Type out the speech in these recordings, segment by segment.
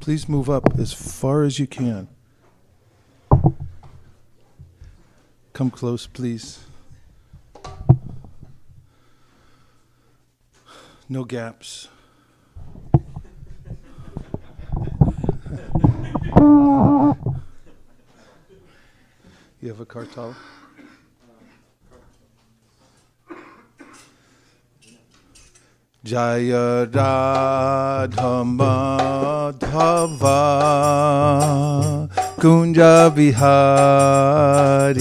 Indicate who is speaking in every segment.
Speaker 1: Please move up as far as you can. Come close, please. No gaps. You have a kartal? Jaya Radha Madhava Kunja Bihari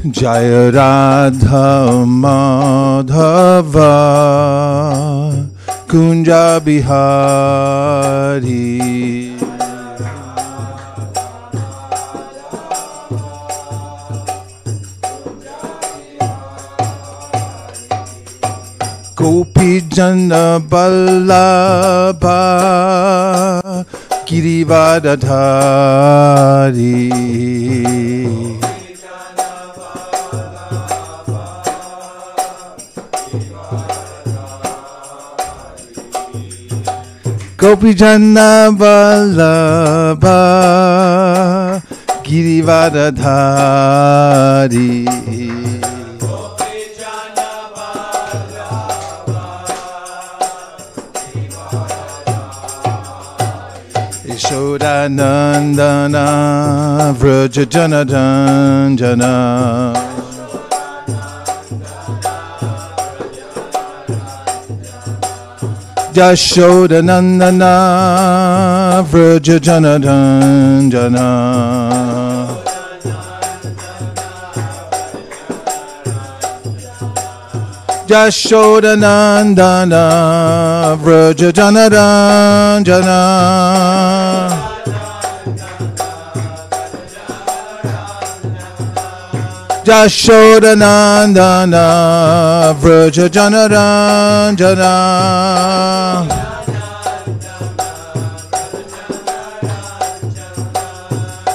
Speaker 1: Jaya Radha Madhava Kunja Bihari Gopi Jana Ballabha Girivadadhari Gopi Jana Ballabha Girivadadhari Yashodanandana Vraja Janadandana Yashodanandana Vraja Janadandana Yashodanandana Vraja Janadandana Yashodanandana Vraja Janadandana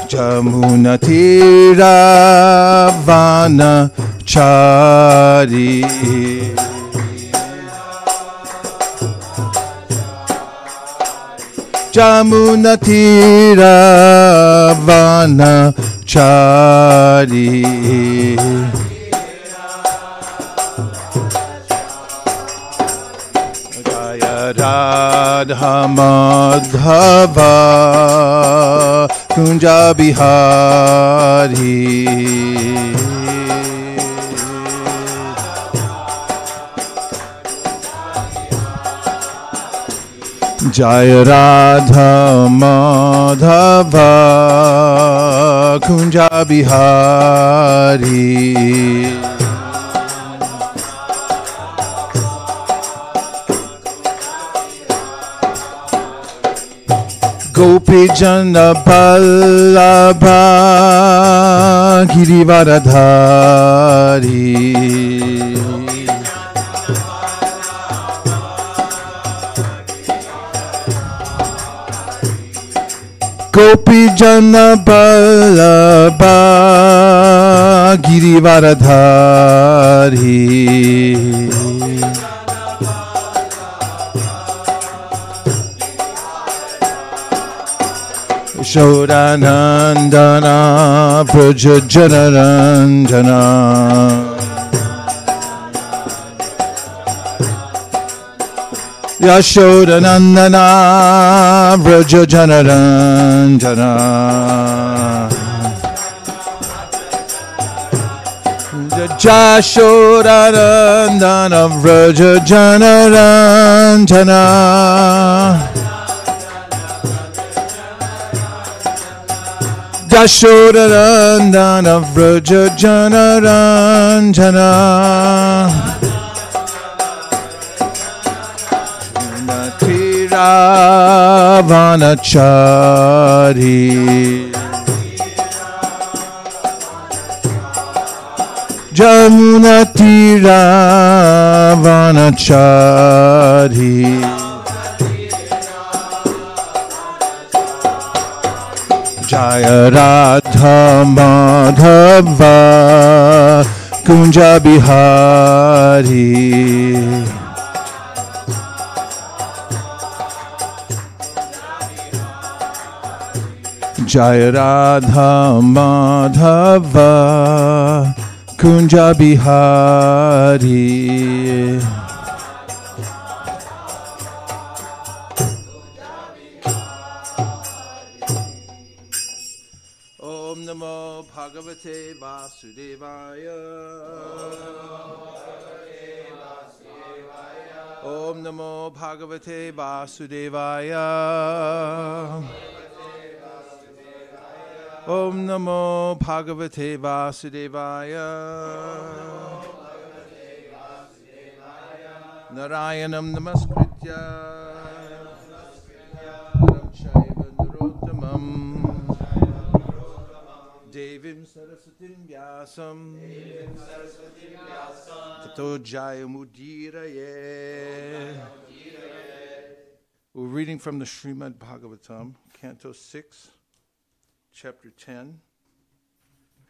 Speaker 1: Jamuna Tira Vana Chari Jamuna Tira Vana Chari Jaya Radha Madhava Kunja Bihari Jaya Radha Madhava Kunja Bihari Gopi Jana Ballabha Girivadadhari Gopi Jana Ballabha Girivadadhari Yashodanandana Vraja Janadandana Yashodanandana Vraja Janadandana Yashodanandana Vraja Janadandana Yashodanandana Vraja Janadandana Vanachari Jamuna Tira Vanachari Jaya Radha Madhava Kunja Bihari. Jaya Radha Madhava Kunja Bihari. Om Namo Bhagavate Vasudevaya. Om Namo Bhagavate Vasudevaya. Om Namo Bhagavate Vasudevaya. Narayanam Namaskritya Naram Chaiva Narottamam Devim Sarasatim Vyasam Tato Jayamudiraye. We're reading from the Srimad Bhagavatam, Canto 6, Chapter 10,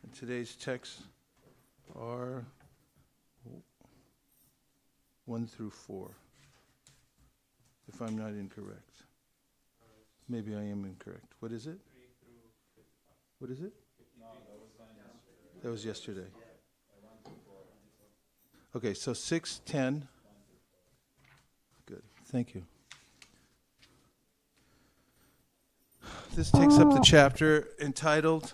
Speaker 1: and today's texts are 1 through 4, if I'm not incorrect. Maybe I am incorrect. What is it? What is it? That was yesterday. Okay, so 6, 10. Good, thank you. This takes up the chapter entitled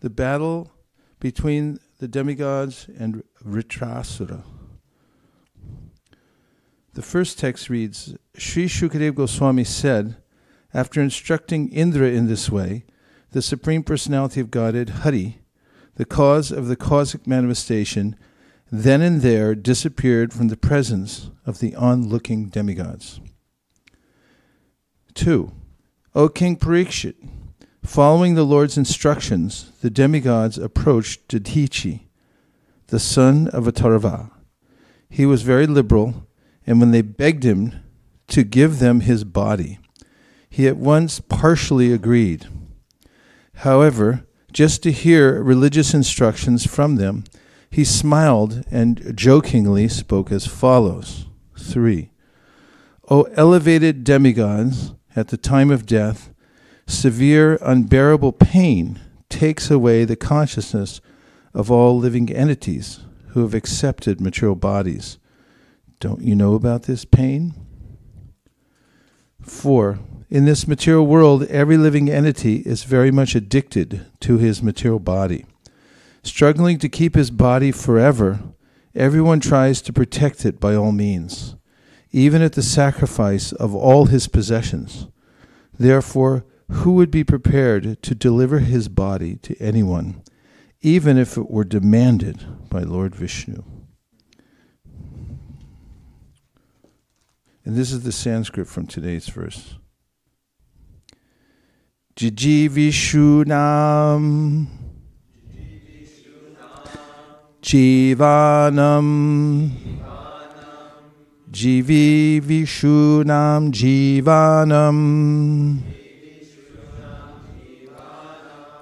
Speaker 1: The Battle Between the Demigods and Vritrasura. The first text reads, Sri Shukadeva Goswami said, after instructing Indra in this way, the Supreme Personality of Godhead, Hari, the cause of the cosmic manifestation, then and there disappeared from the presence of the onlooking demigods. 2. O King Parikshit, following the Lord's instructions, the demigods approached Dadichi, the son of Atarava. He was very liberal, and when they begged him to give them his body, he at once partially agreed. However, just to hear religious instructions from them, he smiled and jokingly spoke as follows. 3. O elevated demigods, at the time of death, severe, unbearable pain takes away the consciousness of all living entities who have accepted material bodies. Don't you know about this pain? 4. In this material world, every living entity is very much addicted to his material body. Struggling to keep his body forever, everyone tries to protect it by all means, even at the sacrifice of all his possessions. Therefore, who would be prepared to deliver his body to anyone, even if it were demanded by Lord Vishnu? And this is the Sanskrit from today's verse. Jijivishunam Jivanam Jivivishunam Jivanam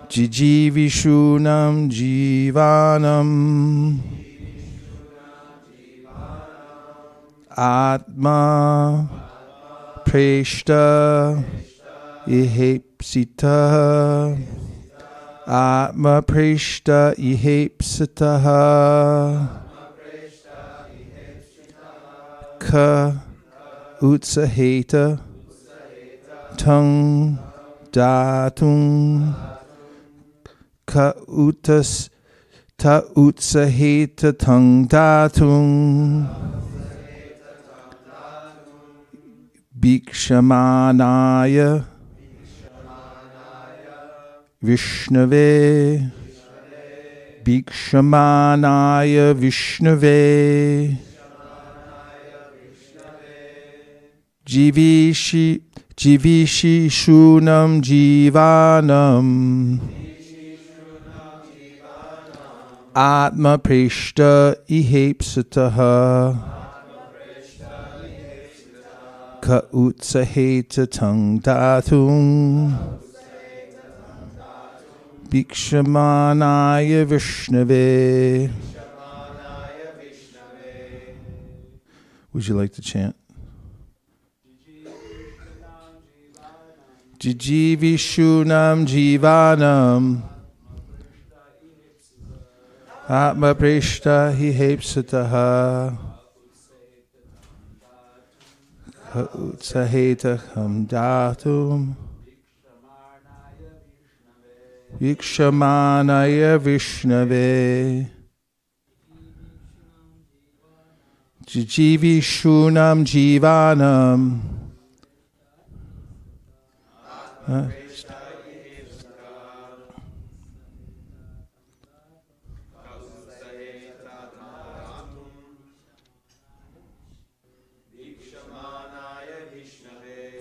Speaker 1: Jijivishunam Jivanam Atma Preshta Ihepsita Atma Preshta Ihepsita Ka Utsaheta Tung Datung Ka Utas Ta Utsaheta Tung Datung Bhikshamanaya Vishnave Bhikshamanaya Vishnave Jivishi Shunam Jivanam Atma Preshta Ihepsataha Ka utsaheta tang datum. Bhikshamanaya Vishnave. Would you like to chant? Jijivishunam jivanam Atma prishta hi hepsataha Ka utsaheta ham datum Vikshamanaya Vishnave Jijivishunam jivanam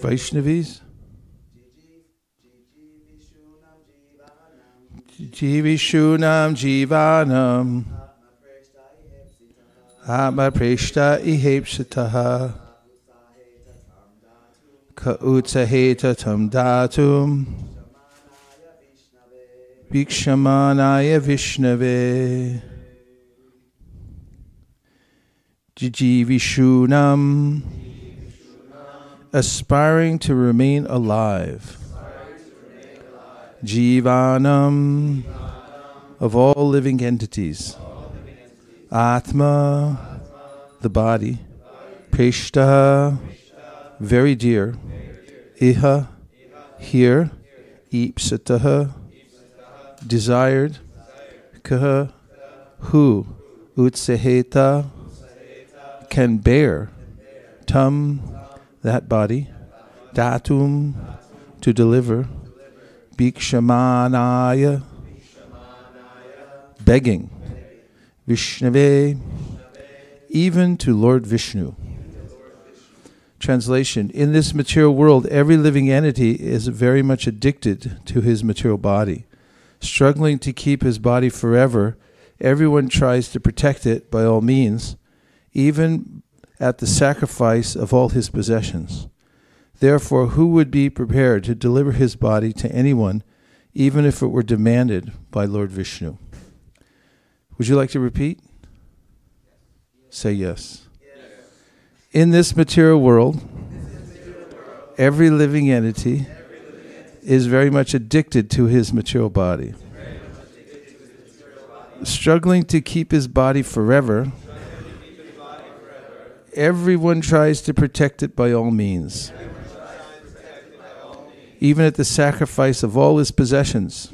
Speaker 1: Vaishnavis? Jivishunam jivanam Atma preshta ihepsataha Ka utsaheta tam datum Bhikshamanaya Vishnave Jijivishunam aspiring to remain alive. Jivanam of all living entities. Atma the body. Preshta very dear. Iha here. Ipsataha desired. Kaha who. Utsaheta can bear. Tam that body. Datum to deliver. Bhikshamanaya begging. Vishnave even to Lord Vishnu. Translation: in this material world, every living entity is very much addicted to his material body. Struggling to keep his body forever, everyone tries to protect it by all means, even at the sacrifice of all his possessions. Therefore, who would be prepared to deliver his body to anyone, even if it were demanded by Lord Vishnu? Would you like to repeat? Say yes. In this material world, every living entity is very much addicted to his material body. Struggling to keep his body forever, everyone tries to protect it by all means, even at the sacrifice of all his possessions.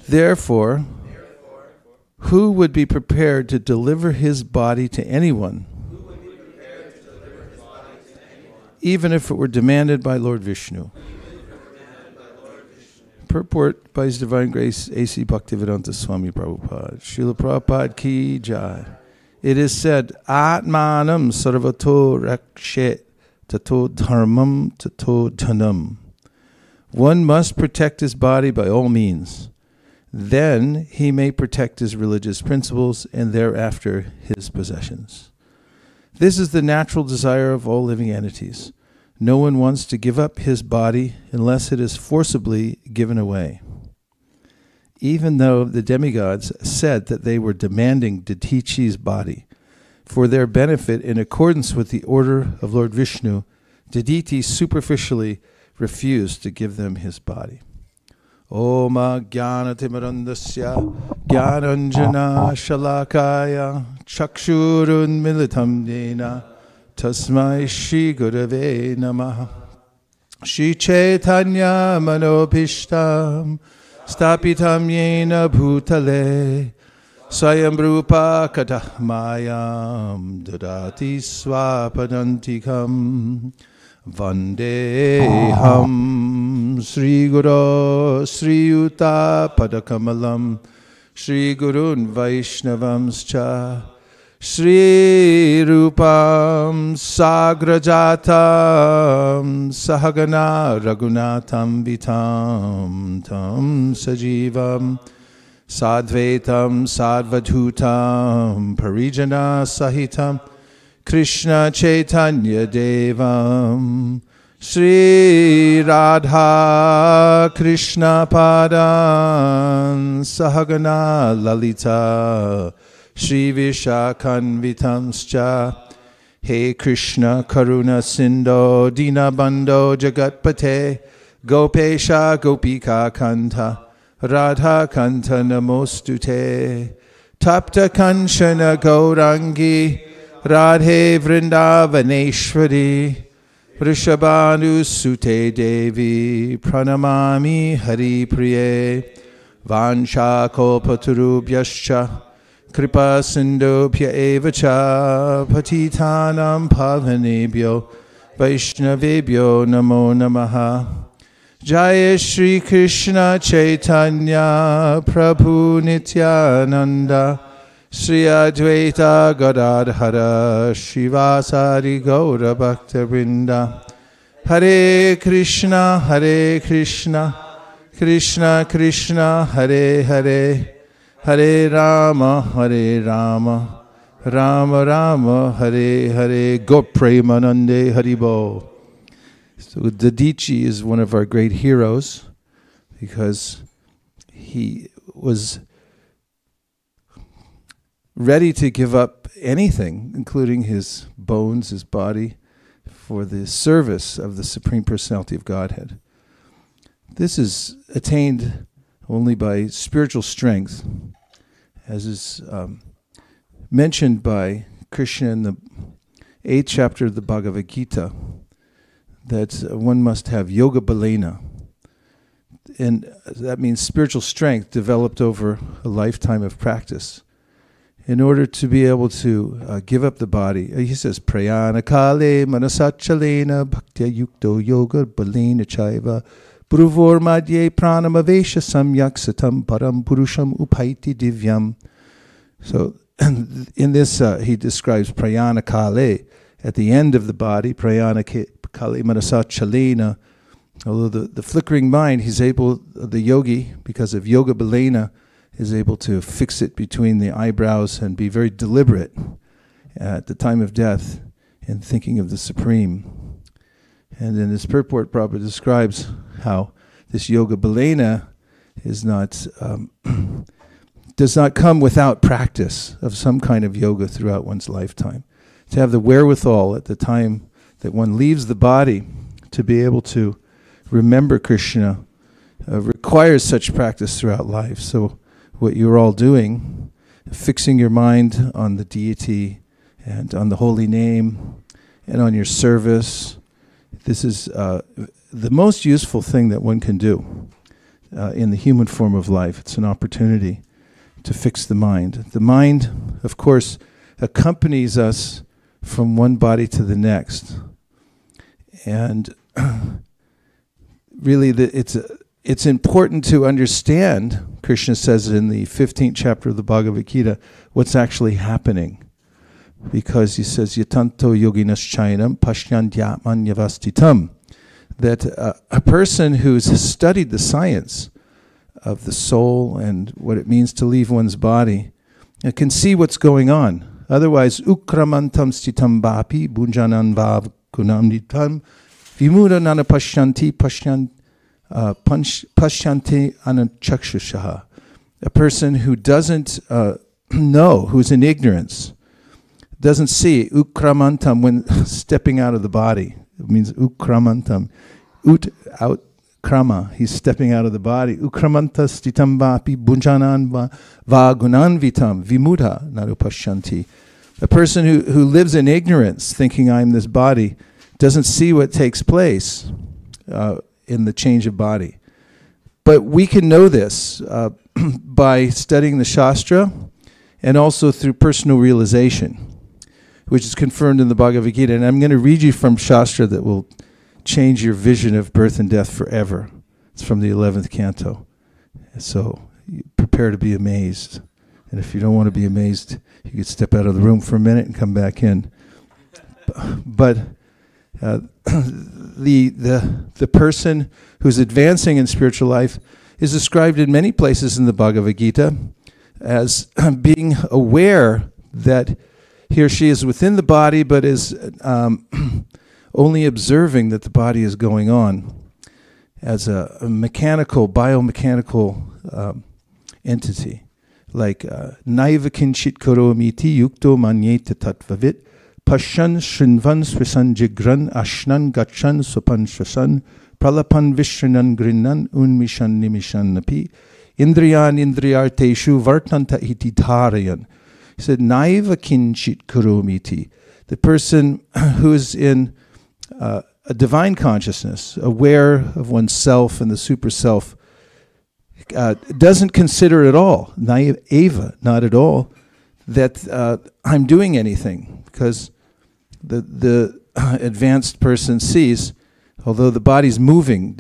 Speaker 1: Therefore, who would be prepared to deliver his body to anyone, even if it were demanded by Lord Vishnu? Purport by His Divine Grace A.C. Bhaktivedanta Swami Prabhupada. Srila Prabhupada ki jai. It is said, Atmanam sarvato rakshet tato dharmam tato dhanam. One must protect his body by all means. Then he may protect his religious principles and thereafter his possessions. This is the natural desire of all living entities. No one wants to give up his body unless it is forcibly given away. Even though the demigods said that they were demanding Dadichi's body for their benefit in accordance with the order of Lord Vishnu, Daditi superficially refused to give them his body. Om Jnanatimirandasya Jnananjana Shalakaya Chakshurun Militam Dena Tasmai Shri Gurave Namaha Shri Chaitanya Manopishtam Stapitam Yena Bhutale Swayam Rupa Katahmayam Dadati Swapadantikam Vandeham Sri Guru Sri Yuta Padakamalam Sri Gurun Vaishnavamscha Sri Rupam Sagrajatam Sahagana Raghunatam Vitam Tam Sajivam Sadvaitam Sadvadhutam Parijana Sahitam Krishna Chaitanya Devam Shri Radha Krishna Padan Sahagana Lalita Shri Vishakanvitamscha He Krishna Karuna Sindho Dinabandho Jagatpate Gopesha Gopika Kanta Radha Kanta Namostute Tapta Kanchana Gaurangi Radhe Vrindavaneshwari Vrishabhanu Sute Devi Pranamami Hari Priye Vansha Kalpatarubhyascha Kripa Sindhubhya Evacha Patitanam Pavanebhyo Vaishnavebhyo Namo Namaha Jaya Shri Krishna Chaitanya Prabhu Nityananda Shri Advaita Gadadhara Shivasari Gaura Bhakta Vrinda Hare Krishna Krishna Krishna Hare Hare Hare Rama Rama Rama Hare Hare Go Premanande Haribo. So Dadichi is one of our great heroes because he was ready to give up anything, including his bones, his body, for the service of the Supreme Personality of Godhead. This is attained only by spiritual strength, as is mentioned by Krishna in the 8th chapter of the Bhagavad Gita, that one must have yoga balena. And that means spiritual strength developed over a lifetime of practice in order to be able to give up the body. He says, prayana kale manasachalena bhaktya yukto yoga balena chaiva Bruvor madhye pranamavesha samyak satam param purusham upaiti divyam. So in this he describes prayana kale, at the end of the body, prayana kale manasachalena. Although the flickering mind, the yogi, because of yoga balena, is able to fix it between the eyebrows and be very deliberate at the time of death in thinking of the Supreme. And in this purport, Prabhupada describes how this yoga balena is not does not come without practice of some kind of yoga throughout one's lifetime. To have the wherewithal at the time that one leaves the body to be able to remember Krishna requires such practice throughout life. So what you're all doing, fixing your mind on the deity and on the holy name and on your service, this is the most useful thing that one can do in the human form of life. It's an opportunity to fix the mind. The mind, of course, accompanies us from one body to the next. And really, it's important to understand, Krishna says in the 15th chapter of the Bhagavad Gita, what's actually happening. Because he says, yatanto yoginas chainam pashyantyaman yavastitam, that a person who's studied the science of the soul and what it means to leave one's body can see what's going on. Otherwise, ukramantam stitam vapi bunjanan vav gunamnitam vimuda nana pashyanti pashyanti anachakshushaha. A person who doesn't know, who's in ignorance, doesn't see ukramantam when stepping out of the body. It means ukramantam. Out krama. He's stepping out of the body. Ukramanta stitam vapi bunjanan va gunanvitam vimudha narupashyanti. A person who lives in ignorance, thinking I'm this body, doesn't see what takes place in the change of body. But we can know this by studying the Shastra and also through personal realization, which is confirmed in the Bhagavad Gita. And I'm going to read you from Shastra that will change your vision of birth and death forever. It's from the 11th canto. So prepare to be amazed. And if you don't want to be amazed, you could step out of the room for a minute and come back in. But the person who's advancing in spiritual life is described in many places in the Bhagavad Gita as being aware that he or she is within the body, but is only observing that the body is going on as a mechanical, biomechanical entity. Like naiva kinchit koromiti yukto manyeta tatvavit pashan shrinvan swisan jigran ashnan gachan sopan shasan pralapan vishranan grinan unmishan nimishan napi indriyan indriyarteshu vartanta iti dharayan. He said, naiva kinchit koromiti. The person who is in a divine consciousness, aware of oneself and the super self, doesn't consider at all, naiva, not at all, that I'm doing anything, because the advanced person sees, although the body's moving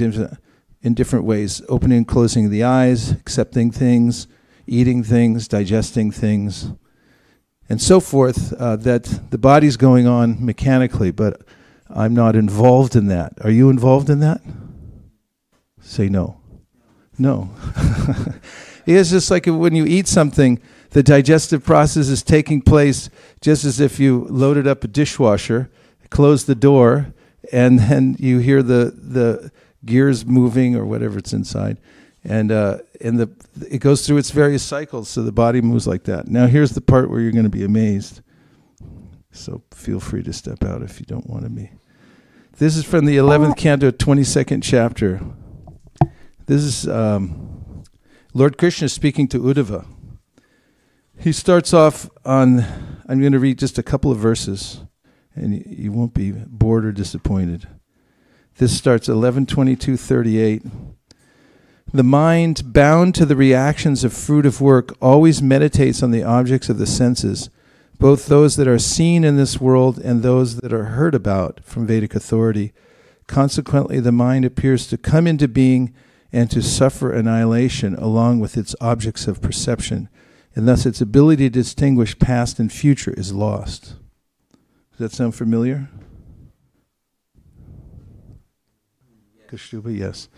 Speaker 1: in different ways, opening and closing the eyes, accepting things, eating things, digesting things, and so forth, that the body's going on mechanically, but I'm not involved in that. Are you involved in that? Say no. No. It's just like when you eat something, the digestive process is taking place just as if you loaded up a dishwasher, closed the door, and then you hear the gears moving or whatever it's inside. And it goes through its various cycles, so the body moves like that. Now here's the part where you're going to be amazed. So feel free to step out if you don't want to be. This is from the 11th canto, 22nd chapter. This is Lord Krishna speaking to Uddhava. He starts off on, I'm going to read just a couple of verses, and you won't be bored or disappointed. This starts 11:22:38. The mind, bound to the reactions of fruitive work, always meditates on the objects of the senses, both those that are seen in this world and those that are heard about from Vedic authority. Consequently, the mind appears to come into being and to suffer annihilation along with its objects of perception, and thus its ability to distinguish past and future is lost. Does that sound familiar? Kashtubha, yes.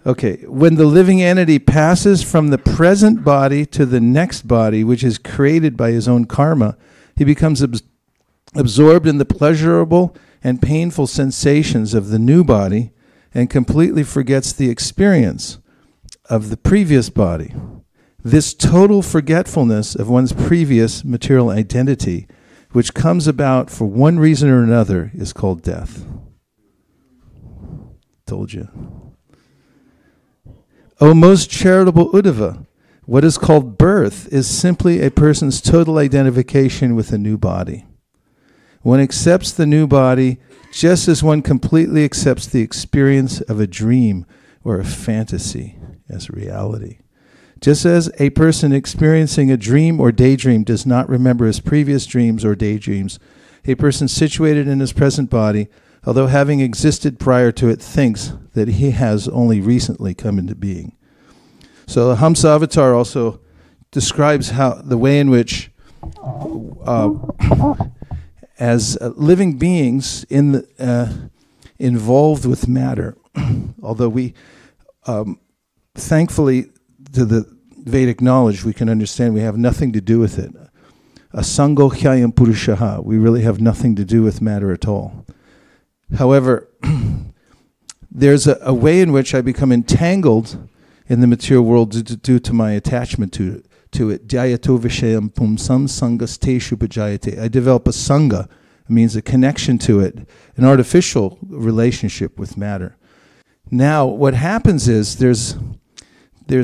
Speaker 1: Okay, when the living entity passes from the present body to the next body, which is created by his own karma, he becomes absorbed in the pleasurable and painful sensations of the new body and completely forgets the experience of the previous body. This total forgetfulness of one's previous material identity, which comes about for one reason or another, is called death. Told you. O most charitable Uddhava, what is called birth is simply a person's total identification with a new body. One accepts the new body just as one completely accepts the experience of a dream or a fantasy as reality. Just as a person experiencing a dream or daydream does not remember his previous dreams or daydreams, a person situated in his present body, although having existed prior to it, thinks that he has only recently come into being. So the Hamsa Avatar also describes how the way in which, as living beings involved with matter, although we, thankfully, to the Vedic knowledge, we can understand we have nothing to do with it. Asango hyayam purushaha, we really have nothing to do with matter at all. However, there's a way in which I become entangled in the material world due to my attachment to it. Dhyato vishayam pumsam sangas teshu bhajayate. I develop a sangha, it means a connection to it, an artificial relationship with matter. Now, what happens is there's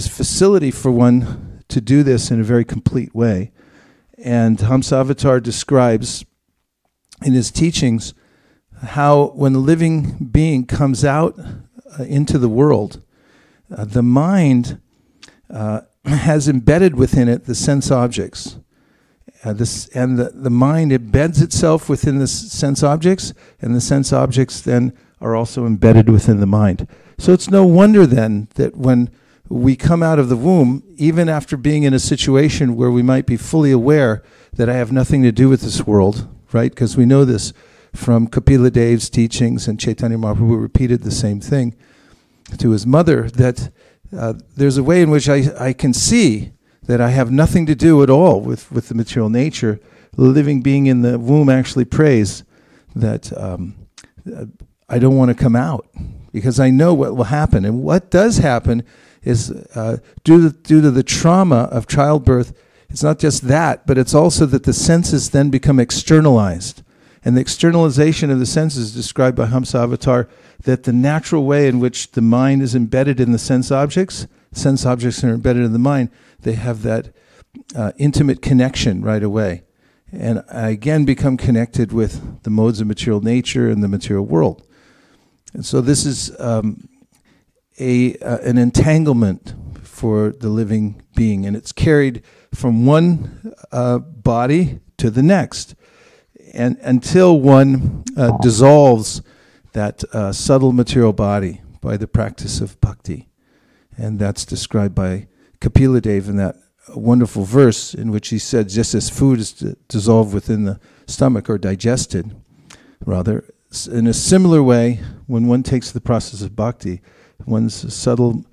Speaker 1: facility for one to do this in a very complete way. And Hamsavatar describes in his teachings how when the living being comes out into the world, the mind has embedded within it the sense objects. And the mind embeds itself within the sense objects, and the sense objects then are also embedded within the mind. So it's no wonder then that when we come out of the womb, even after being in a situation where we might be fully aware that I have nothing to do with this world, right? Because we know this from Kapila Dev's teachings, and Chaitanya Mahaprabhu repeated the same thing to his mother, that there's a way in which I can see that I have nothing to do at all with the material nature, living being in the womb actually prays that I don't want to come out because I know what will happen. And what does happen is due to the trauma of childbirth, it's not just that, but it's also that the senses then become externalized. And the externalization of the senses is described by Hamsavatar, that the natural way in which the mind is embedded in the sense objects are embedded in the mind, they have that intimate connection right away. And I again become connected with the modes of material nature and the material world. And so this is an entanglement for the living being, and it's carried from one body to the next, and until one dissolves that subtle material body by the practice of bhakti. And that's described by Kapila Dev in that wonderful verse in which he said, just as food is dissolved within the stomach, or digested, rather, in a similar way, when one takes the process of bhakti, one's subtle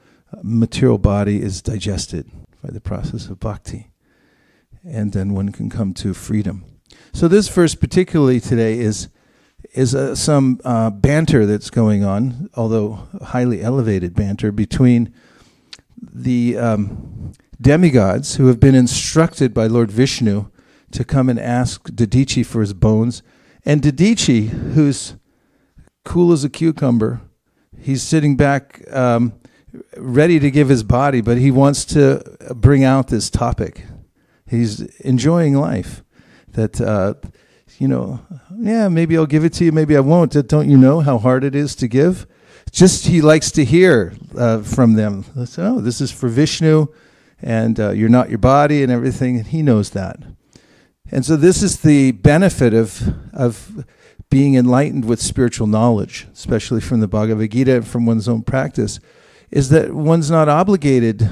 Speaker 1: material body is digested by the process of bhakti. And then one can come to freedom. So this verse particularly today is some banter that's going on, although highly elevated banter, between the demigods who have been instructed by Lord Vishnu to come and ask Dadichi for his bones. And Dadichi, who's cool as a cucumber, he's sitting back ready to give his body, but he wants to bring out this topic. He's enjoying life. That, maybe I'll give it to you, maybe I won't. Don't you know how hard it is to give? Just he likes to hear from them. So, this is for Vishnu, and you're not your body and everything, and he knows that. And so this is the benefit of being enlightened with spiritual knowledge, especially from the Bhagavad Gita and from one's own practice, is that one's not obligated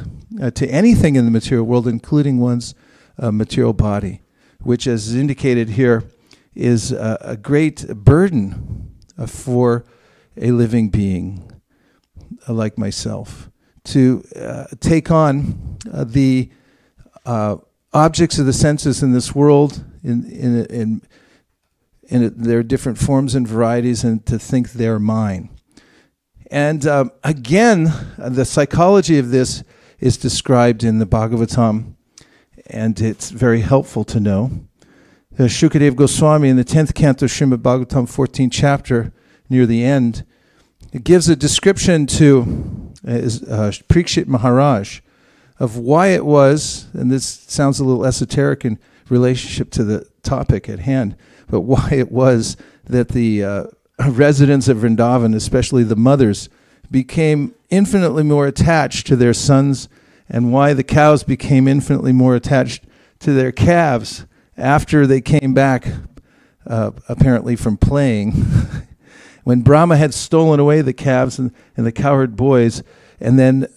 Speaker 1: to anything in the material world, including one's material body, which, as is indicated here, is a great burden for a living being like myself, to take on the objects of the senses in this world in their different forms and varieties, and to think they're mine. And again, the psychology of this is described in the Bhagavatam, and it's very helpful to know. Shukadeva Goswami in the 10th canto of Srimad Bhagavatam, 14th chapter, near the end, it gives a description to Parikshit Maharaj of why it was, and this sounds a little esoteric in relationship to the topic at hand, but why it was that the residents of Vrindavan, especially the mothers, became infinitely more attached to their sons, and why the cows became infinitely more attached to their calves after they came back, apparently from playing. When Brahma had stolen away the calves and the cowherd boys, and then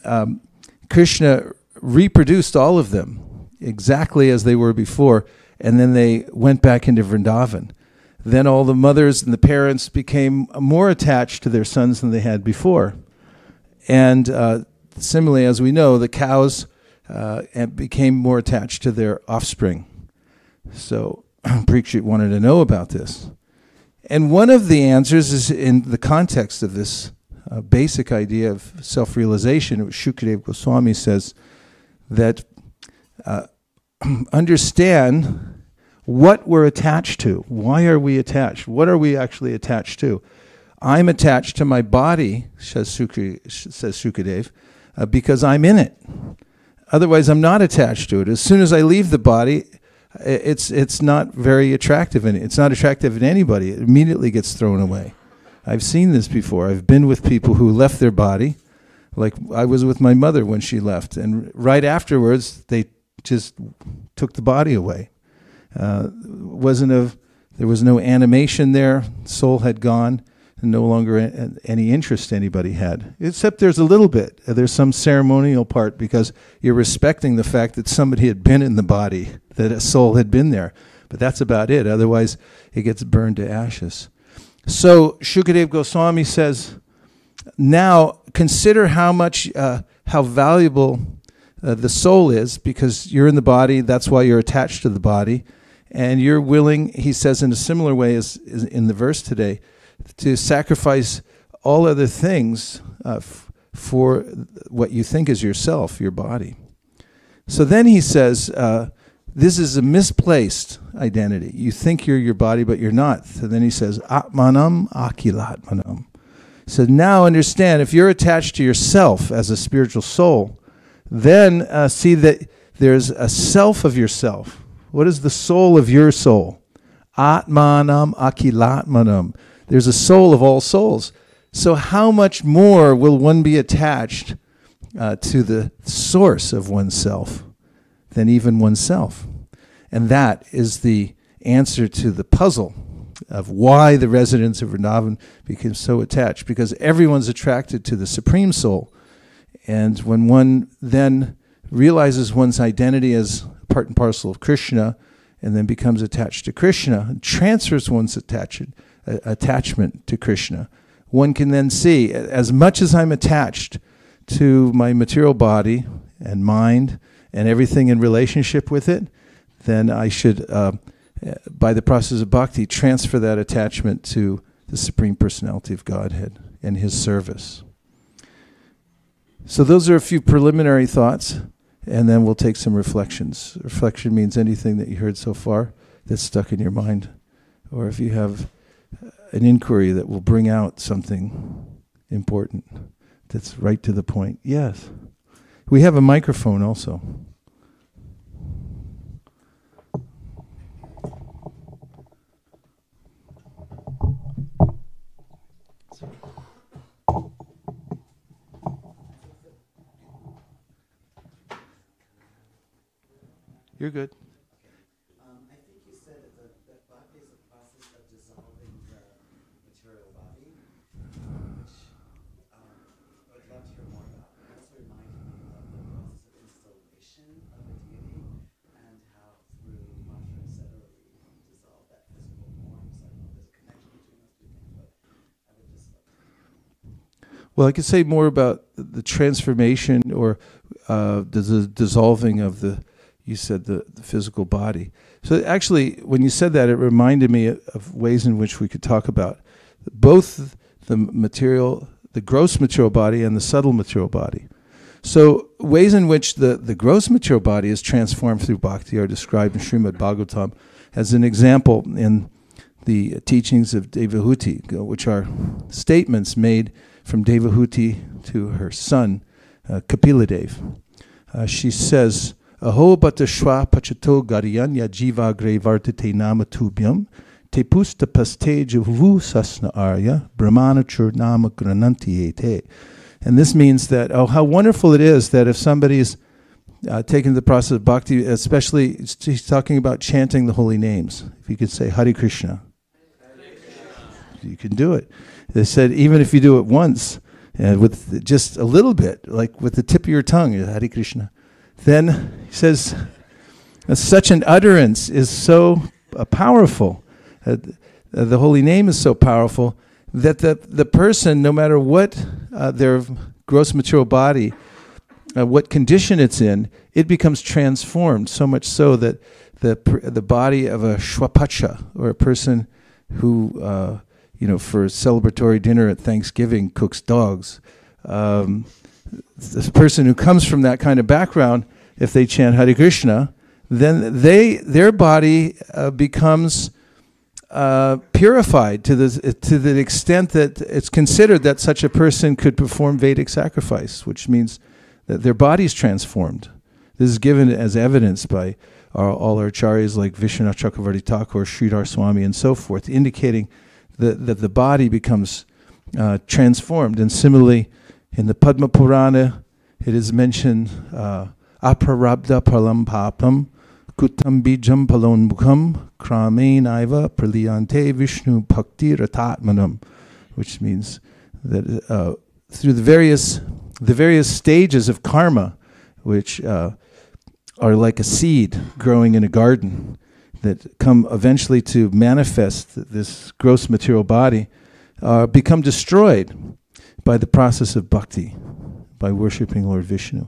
Speaker 1: Krishna reproduced all of them exactly as they were before, and then they went back into Vrindavan. Then all the mothers and the parents became more attached to their sons than they had before. And similarly, as we know, the cows became more attached to their offspring. So Parikshit wanted to know about this. And one of the answers is in the context of this basic idea of self-realization. Shukadeva Goswami says that understand what we're attached to. Why are we attached? What are we actually attached to? I'm attached to my body, says Shukadev, because I'm in it. Otherwise, I'm not attached to it. As soon as I leave the body, it's not very attractive, and it's not attractive in anybody. It immediately gets thrown away. I've seen this before. I've been with people who left their body, like I was with my mother when she left, and right afterwards they just took the body away. There was no animation there. Soul had gone, and no longer any interest anybody had. Except there's a little bit. There's some ceremonial part because you're respecting the fact that somebody had been in the body, that a soul had been there. But that's about it. Otherwise, it gets burned to ashes. So Shukadeva Goswami says, now consider how valuable the soul is, because you're in the body. That's why you're attached to the body. and you're willing, he says in a similar way as in the verse today, to sacrifice all other things for what you think is yourself, your body. So then he says, this is a misplaced identity. You think you're your body, but you're not. So then he says, Atmanam akilatmanam. So now understand, if you're attached to yourself as a spiritual soul, then see that there's a self of yourself. What is the soul of your soul? Atmanam akilatmanam. There's a soul of all souls. So how much more will one be attached to the source of oneself than even oneself? And that is the answer to the puzzle of why the residents of Vrindavan became so attached, because everyone's attracted to the Supreme Soul. And when one then realizes one's identity as part and parcel of Krishna, and then becomes attached to Krishna, and transfers one's attachment to Krishna, one can then see, as much as I'm attached to my material body and mind and everything in relationship with it, then I should, by the process of bhakti, transfer that attachment to the Supreme Personality of Godhead and His service. So those are a few preliminary thoughts, and then we'll take some reflections. Reflection means anything that you heard so far that's stuck in your mind, or if you have an inquiry that will bring out something important that's right to the point. Yes. We have a microphone also. You're good.
Speaker 2: I think you said that bhakti is a process of dissolving the material body, which I would love to hear more about. It also reminded me of the process of installation of a deity and how through mantra, etc., we dissolve that physical form. So I know there's a connection between those two things, but I would just love to.
Speaker 1: Well, I could say more about the transformation or the dissolving of you said the physical body. So actually, when you said that, it reminded me of ways in which we could talk about both the gross material body and the subtle material body. So ways in which the gross material body is transformed through bhakti are described in Srimad Bhagavatam as an example in the teachings of Devahuti, which are statements made from Devahuti to her son, Kapiladev. She says, Aho bata shwa pachato gariyanya jiva gre vartate nama tubhyam te pusta paste javu sasna arya brahmana churnama grananti ete. And this means that, how wonderful it is that if somebody is taking the process of bhakti, especially he's talking about chanting the holy names. If you could say Hare Krishna. You can do it. They said even if you do it once, with just a little bit, like with the tip of your tongue, Hare Krishna, then he says such an utterance is so powerful. The holy name is so powerful that the person, no matter what their gross material body, what condition it's in, it becomes transformed, so much so that the body of a shwapacha, or a person who, for celebratory dinner at Thanksgiving cooks dogs, this person who comes from that kind of background, if they chant Hare Krishna, then their body becomes purified to the extent that it's considered that such a person could perform Vedic sacrifice, which means that their body is transformed. This is given as evidence by all our acharyas like Vishwanath Chakravarti Thakur, Sridhar Swami, and so forth, indicating that the body becomes transformed. And similarly, in the Padma Purana, it is mentioned, aprarabdha palam papam kutam bijam palon mukham krame naiva praliyante vishnu bhakti ratatmanam, which means that through the various stages of karma, which are like a seed growing in a garden, that come eventually to manifest this gross material body, become destroyed by the process of bhakti, by worshipping Lord Vishnu.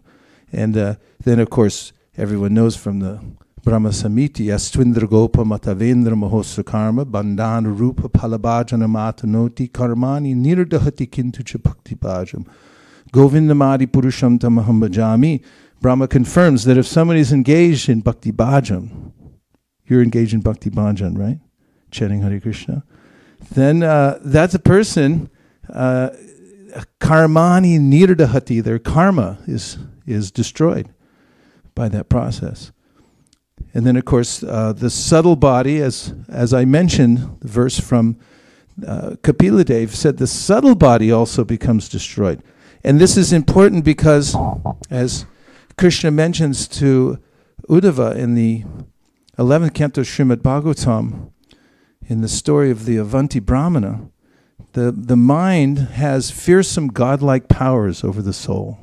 Speaker 1: And then, of course, everyone knows from the Brahma Samiti Astvindra Gopa Matavendra Mahosra Karma Bandhana Rupa Palabhajana Matanoti Karmani Nirdahati Kintucha Bhakti Bhajam Govindamadi Purusham Tamaham Bhajami. Brahma confirms that if somebody is engaged in Bhakti Bhajan, you're engaged in Bhakti Bhajan, right? Chanting Hare Krishna. Then that's a person, karmani nirdahati, their karma is destroyed by that process. And then, of course, the subtle body, as I mentioned, the verse from Kapila Dev said the subtle body also becomes destroyed. And this is important because, as Krishna mentions to Uddhava in the 11th canto Srimad Bhagavatam, in the story of the Avanti Brahmana, the mind has fearsome godlike powers over the soul.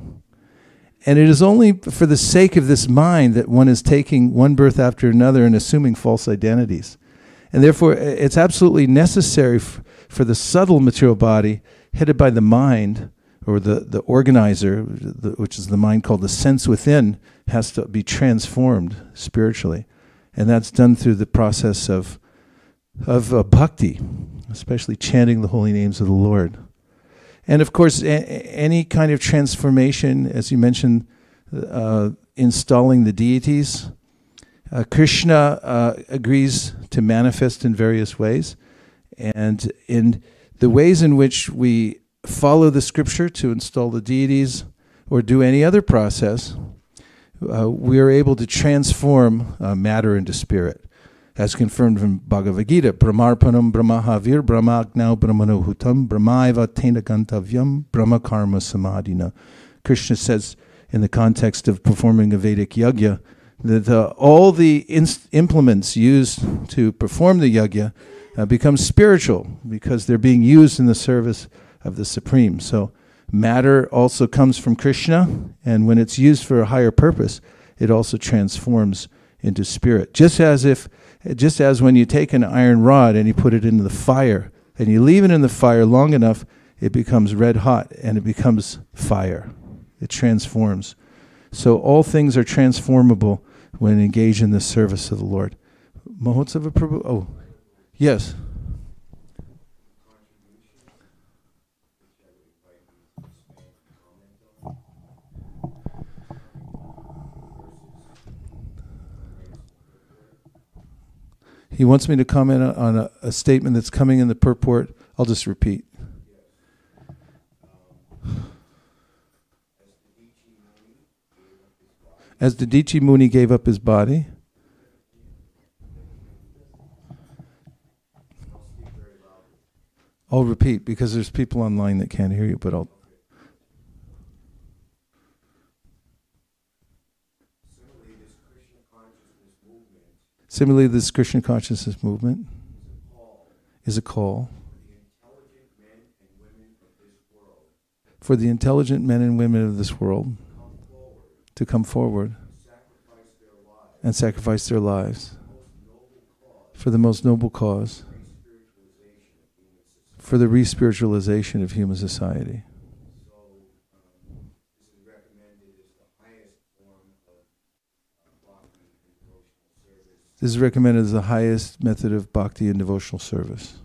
Speaker 1: And it is only for the sake of this mind that one is taking one birth after another and assuming false identities. And therefore, it's absolutely necessary for the subtle material body, headed by the mind, or the organizer, which is the mind called the sense within, has to be transformed spiritually. And that's done through the process of bhakti, especially chanting the holy names of the Lord. And of course, any kind of transformation, as you mentioned, installing the deities, Krishna agrees to manifest in various ways. And in the ways in which we follow the scripture to install the deities or do any other process, we are able to transform matter into spirit, as confirmed from Bhagavad Gita. Brahmarpanam brahmahavir brahmagnau brahmanohutam brahmaiva tena gantavyam brahma karma samadhina. Krishna says in the context of performing a Vedic yajna that all the implements used to perform the yajna become spiritual because they're being used in the service of the Supreme. So matter also comes from Krishna, and when it's used for a higher purpose, it also transforms into spirit. Just as when you take an iron rod and you put it into the fire, and you leave it in the fire long enough, it becomes red hot, and it becomes fire. It transforms. So all things are transformable when engaged in the service of the Lord. Mahotsava Prabhu? Oh, yes. He wants me to comment on a statement that's coming in the purport. I'll just repeat. As the Dichi Muni gave up his body. I'll repeat because there's people online that can't hear you, but I'll. Similarly, this Krishna consciousness movement is a call for the intelligent men and women of this world to come forward and sacrifice their lives for the most noble cause, for the re-spiritualization of human society. This is recommended as the highest method of bhakti and devotional service.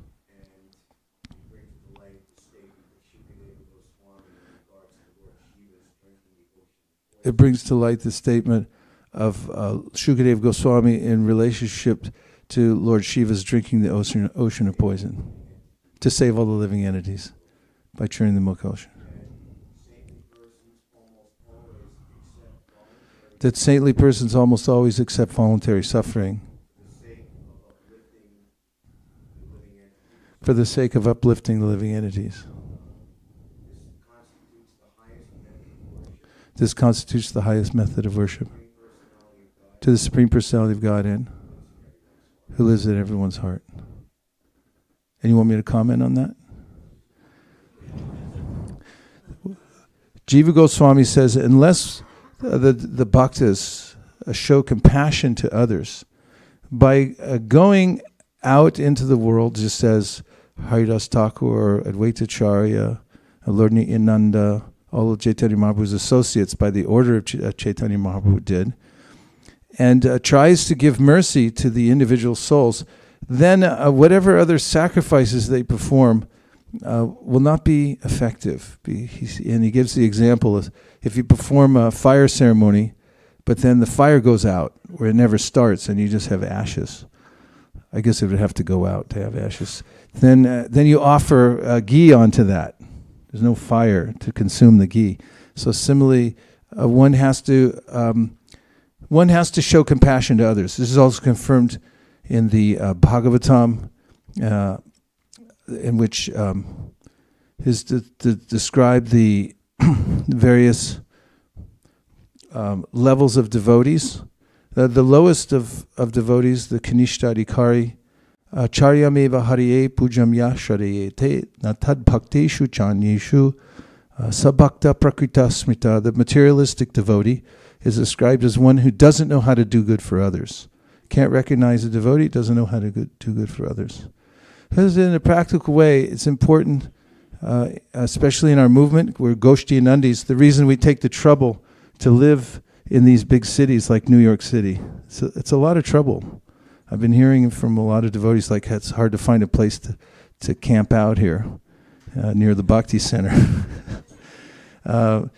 Speaker 1: It brings to light the statement of Shukadeva Goswami in relationship to Lord Shiva's drinking the ocean of poison to save all the living entities by churning the milk ocean. That saintly persons almost always accept voluntary suffering for the sake of uplifting the living entities. This constitutes the highest method of worship to the Supreme Personality of Godhead, who lives in everyone's heart. And you want me to comment on that? Jiva Goswami says, unless the bhaktas show compassion to others by going out into the world, just as Haridas Thakur, Advaitacharya, Lord Nityananda, all of Chaitanya Mahaprabhu's associates by the order of Chaitanya Mahaprabhu did, and tries to give mercy to the individual souls, then whatever other sacrifices they perform will not be effective. And he gives the example of if you perform a fire ceremony, but then the fire goes out, or it never starts, and you just have ashes. I guess it would have to go out to have ashes. Then you offer ghee onto that. There's no fire to consume the ghee. So similarly, one has to show compassion to others. This is also confirmed in the Bhagavatam, in which is to describe the various levels of devotees. The lowest of devotees, the Kanishtadikari, Charyameva Hariye Pujam Yasharayete Natad Bhakteshu Chanyeshu Sabhakta Prakrita Smrita. The materialistic devotee is described as one who doesn't know how to do good for others. Can't recognize a devotee, doesn't know how to do good for others. Because in a practical way, it's important, especially in our movement, we're Goshti Anandis, the reason we take the trouble to live in these big cities like New York City. It's a lot of trouble. I've been hearing from a lot of devotees like it's hard to find a place to camp out here near the Bhakti Center. And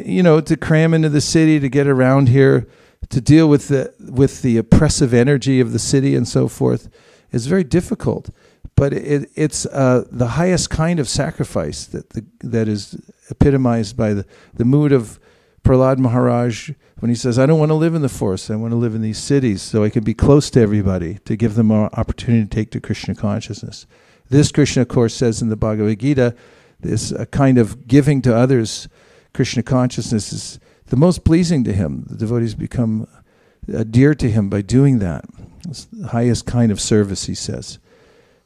Speaker 1: you know, to cram into the city, to get around here, to deal with the oppressive energy of the city and so forth is very difficult. But it's the highest kind of sacrifice that is epitomized by the mood of Prahlad Maharaj when he says, I don't want to live in the forest, I want to live in these cities so I can be close to everybody, to give them an opportunity to take to Krishna consciousness. This Krishna, of course, says in the Bhagavad Gita, this kind of giving to others Krishna consciousness is the most pleasing to him. The devotees become dear to him by doing that. It's the highest kind of service, he says.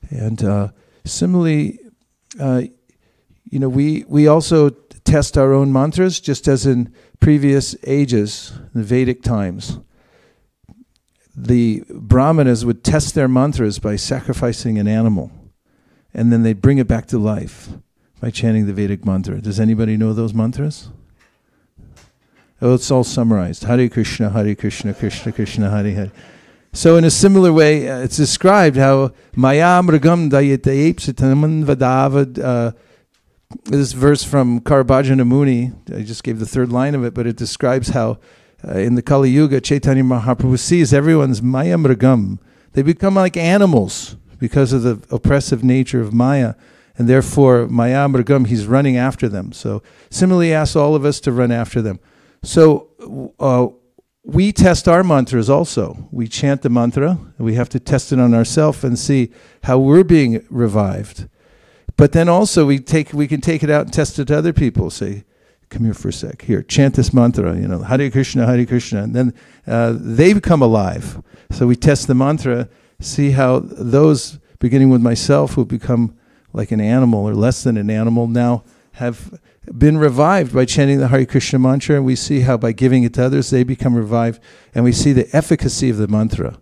Speaker 1: And similarly, we also test our own mantras, just as in previous ages, the Vedic times. The Brahmanas would test their mantras by sacrificing an animal, and then they'd bring it back to life by chanting the Vedic mantra. Does anybody know those mantras? Oh, it's all summarized. Hare Krishna, Krishna Krishna, Hare Hare. So in a similar way, it's described how Maya Mragam Dayatayepsitaman Vadavad. This verse from Karabhajana Muni, I just gave the third line of it, but it describes how in the Kali Yuga, Chaitanya Mahaprabhu sees everyone's Maya Mragam. They become like animals because of the oppressive nature of Maya, and therefore Maya Mragam, he's running after them. So similarly, he asks all of us to run after them. So we test our mantras also. We chant the mantra, and we have to test it on ourselves and see how we're being revived. But then also we can take it out and test it to other people. Say, come here for a sec. Here, chant this mantra, Hare Krishna, and then they become alive. So we test the mantra, see how those, beginning with myself, who become like an animal or less than an animal, now have been revived by chanting the Hare Krishna mantra, and we see how by giving it to others, they become revived, and we see the efficacy of the mantra.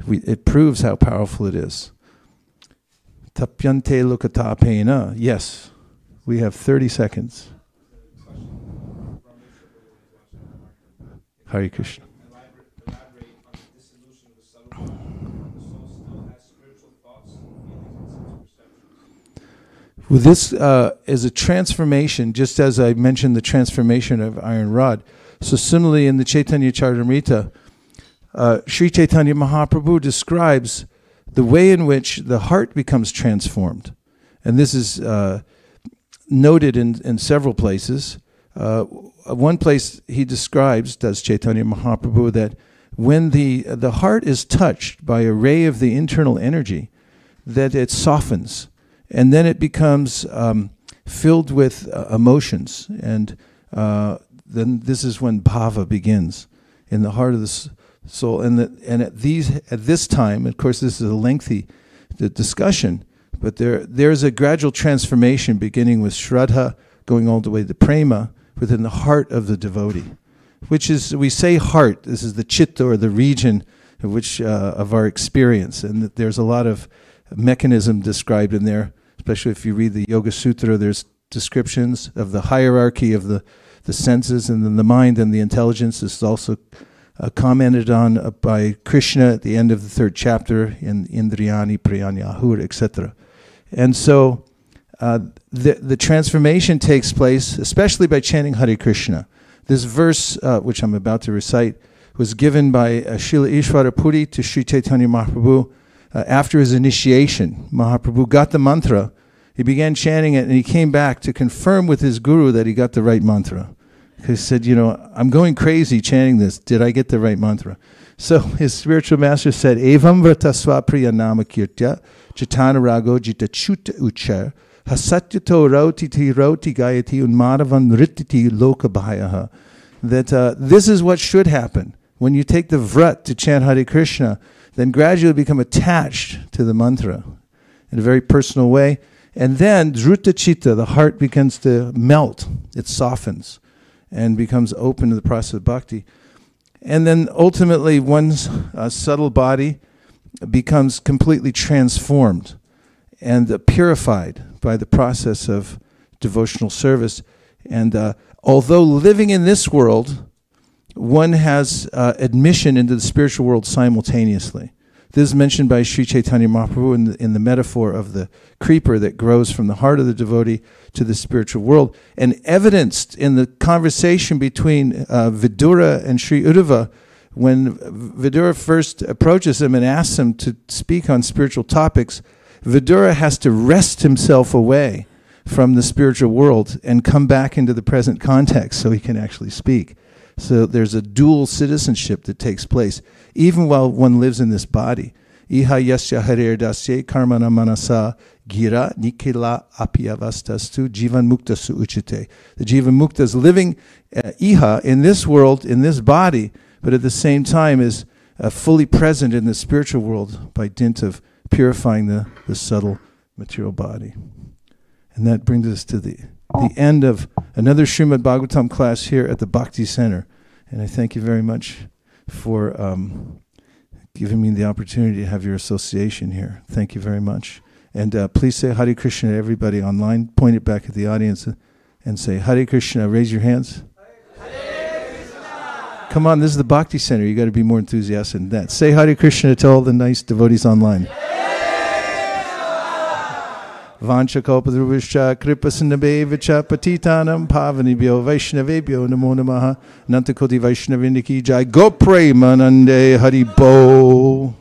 Speaker 1: It proves how powerful it is. Tapyante lokatapena. Yes, we have 30 seconds. Hare Krishna. Well, this is a transformation, just as I mentioned the transformation of iron rod. So similarly in the Chaitanya Charitamrita, Sri Chaitanya Mahaprabhu describes the way in which the heart becomes transformed. And this is noted in several places. One place he describes, does Chaitanya Mahaprabhu, that when the heart is touched by a ray of the internal energy, that it softens. And then it becomes filled with emotions. And then this is when bhava begins in the heart of the soul. And at this time, of course, this is a lengthy discussion, but there's a gradual transformation beginning with shraddha, going all the way to prema within the heart of the devotee, which is, we say heart, this is the chitta, or the region of which of our experience. And there's a lot of mechanism described in there. Especially if you read the Yoga Sutra, there's descriptions of the hierarchy of the senses, and then the mind and the intelligence is also commented on by Krishna at the end of the 3rd chapter in Indriyani, Priyanyahur, etc. And so the transformation takes place, especially by chanting Hare Krishna. This verse, which I'm about to recite, was given by Srila Ishvara Puri to Sri Chaitanya Mahaprabhu after his initiation. Mahaprabhu got the mantra, he began chanting it, and he came back to confirm with his guru that he got the right mantra. He said, I'm going crazy chanting this. Did I get the right mantra? So his spiritual master said, Evam vratasva priya nama kirtya chitana rago jita chuta uchar hasatyato rautiti rauti gayati unmadavan rittiti lokabhayaha. That this is what should happen. When you take the vrat to chant Hare Krishna, then gradually become attached to the mantra in a very personal way. And then dhruta chitta, the heart begins to melt. It softens and becomes open to the process of bhakti. And then ultimately one's subtle body becomes completely transformed and purified by the process of devotional service. And although living in this world, one has admission into the spiritual world simultaneously. This is mentioned by Sri Chaitanya Mahaprabhu in the metaphor of the creeper that grows from the heart of the devotee to the spiritual world, and evidenced in the conversation between Vidura and Sri Uddhava, when Vidura first approaches him and asks him to speak on spiritual topics. Vidura has to wrest himself away from the spiritual world and come back into the present context so he can actually speak. So there's a dual citizenship that takes place, even while one lives in this body. Iha yasya harer dasye karmana manasa gira nikila apyavastastu jivan muktasu uchite. The jivan mukta is living iha in this world, in this body, but at the same time is fully present in the spiritual world by dint of purifying the subtle material body. And that brings us to the end of another Srimad Bhagavatam class here at the Bhakti Center. And I thank you very much for giving me the opportunity to have your association here. Thank you very much. And please say Hare Krishna to everybody online. Point it back at the audience and say Hare Krishna. Raise your hands. Hare Krishna. Come on, this is the Bhakti Center. You got to be more enthusiastic than that. Say Hare Krishna to all the nice devotees online. Vancha kalpadruvishcha kripasinnabevicha patitanam pavanibhyo vaishnavebhyo namo namaha nantakoti vaishnavindiki jai go premanande haribo.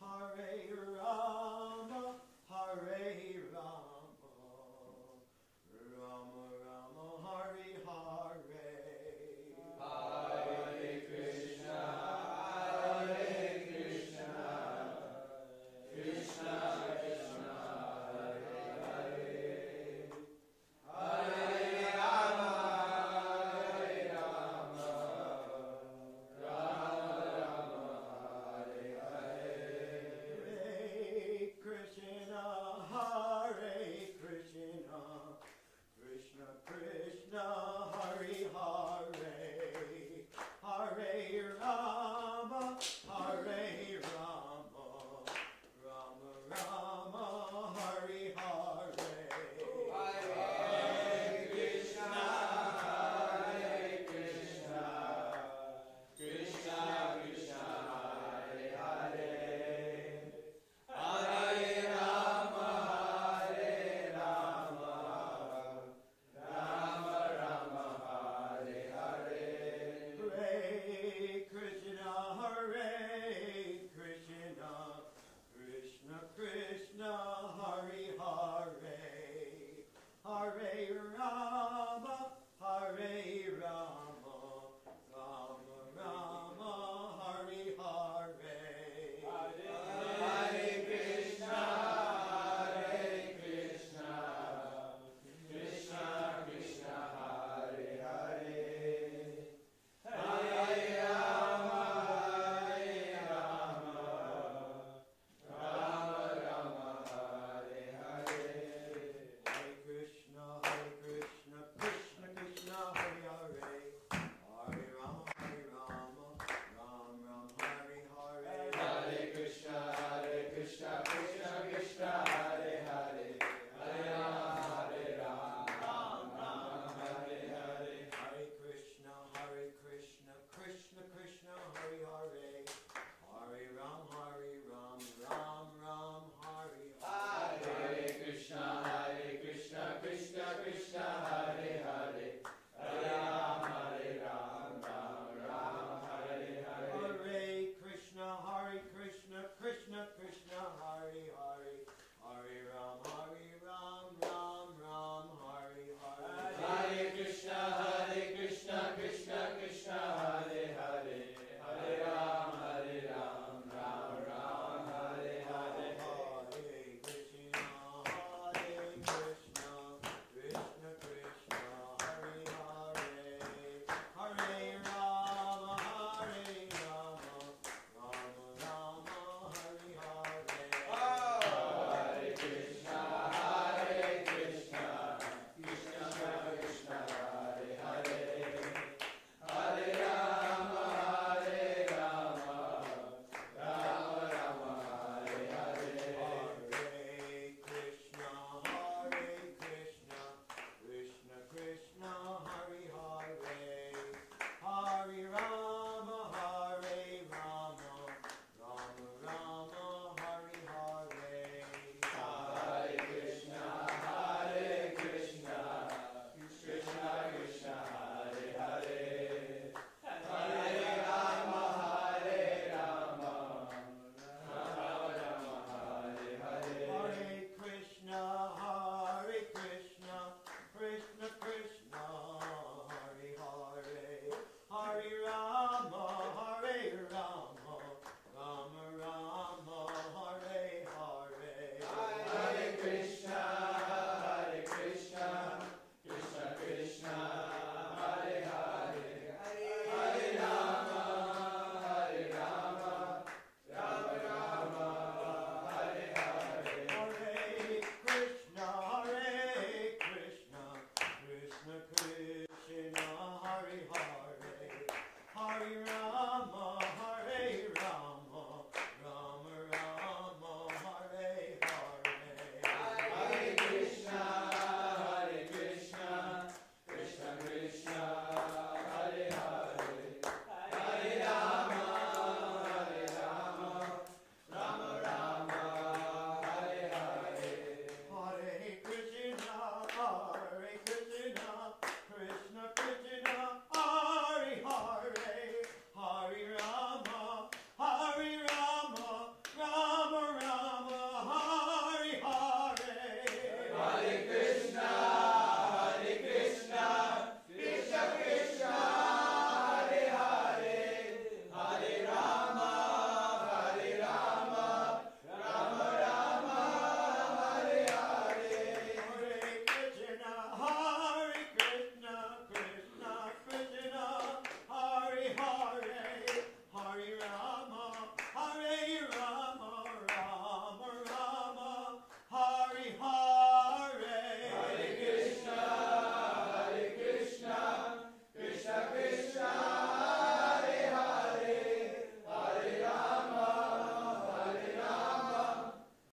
Speaker 2: Hare Rama, Hare